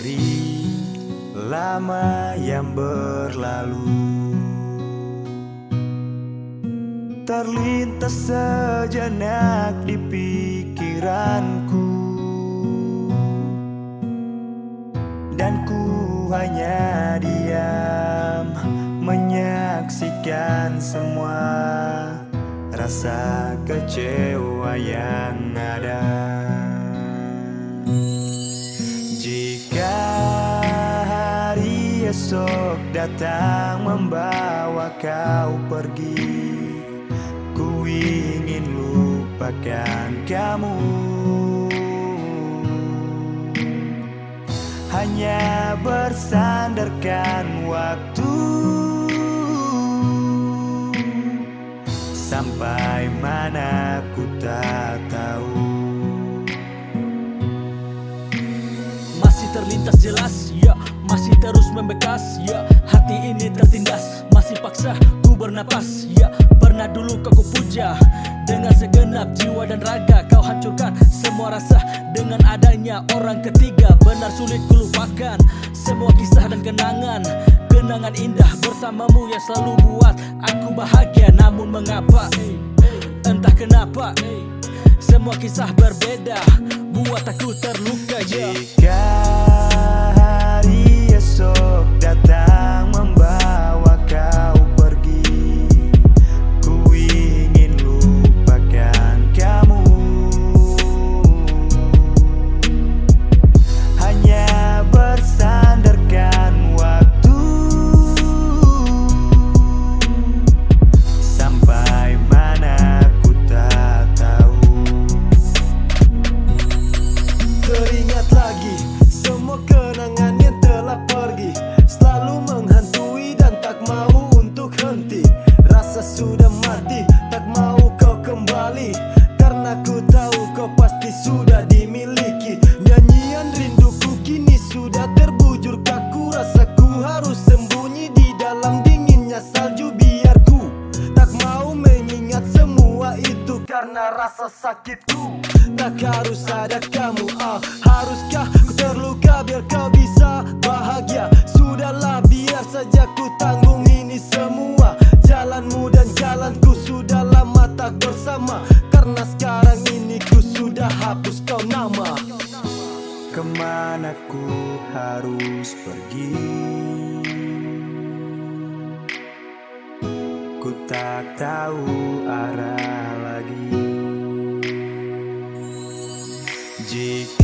memori lama yang berlalu. Terlintas sejenak di pikiranku, dan ku hanya diam menyaksikan semua rasa kecewa yang ada. Jika hari esok datang membawa kau pergi, ku ingin lupakan kamu. Hanya bersandarkan waktu, sampai mana ku tak tahu. Masih terlintas jelas, ya, masih terus membekas, ya. Hati ini tertindas, masih paksa ku bernapas, ya. Pernah dulu kau puja dengan segenap jiwa dan raga. Kau hancurkan semua rasa dengan adanya orang ketiga. Benar sulit ku lupakan semua kisah dan kenangan. Kenangan indah bersamamu yang selalu buat aku bahagia. Namun mengapa, entah kenapa, semua kisah berbeda buat aku terluka, ya. Jika hari esok datang membawa kau pergi, ku ingin lupakan kamu. Hanya bersandarkan waktu, sampai mana ku tak tahu. Teringat lagi semua kenangan yang telah pergi, selalu menghantui dan tak mau untuk henti. Rasa sudah mati, tak mau kau kembali, karena ku tahu kau pasti sudah dimiliki. Nyanyian rinduku kini sudah terbujur kaku. Rasaku harus sembunyi di dalam dinginnya salju, biar ku tak mau mengingat semua itu karena rasa sakitku. Tak harus ada kamu, haruskah ku terluka biar kau bisa bahagia? Sudahlah, biar saja ku tanggung ini semua. Jalanmu dan jalanku sudah lama tak bersama, karena sekarang ini ku sudah hapus kau nama. Kemana ku harus pergi? Ku tak tahu arah lagi. Jika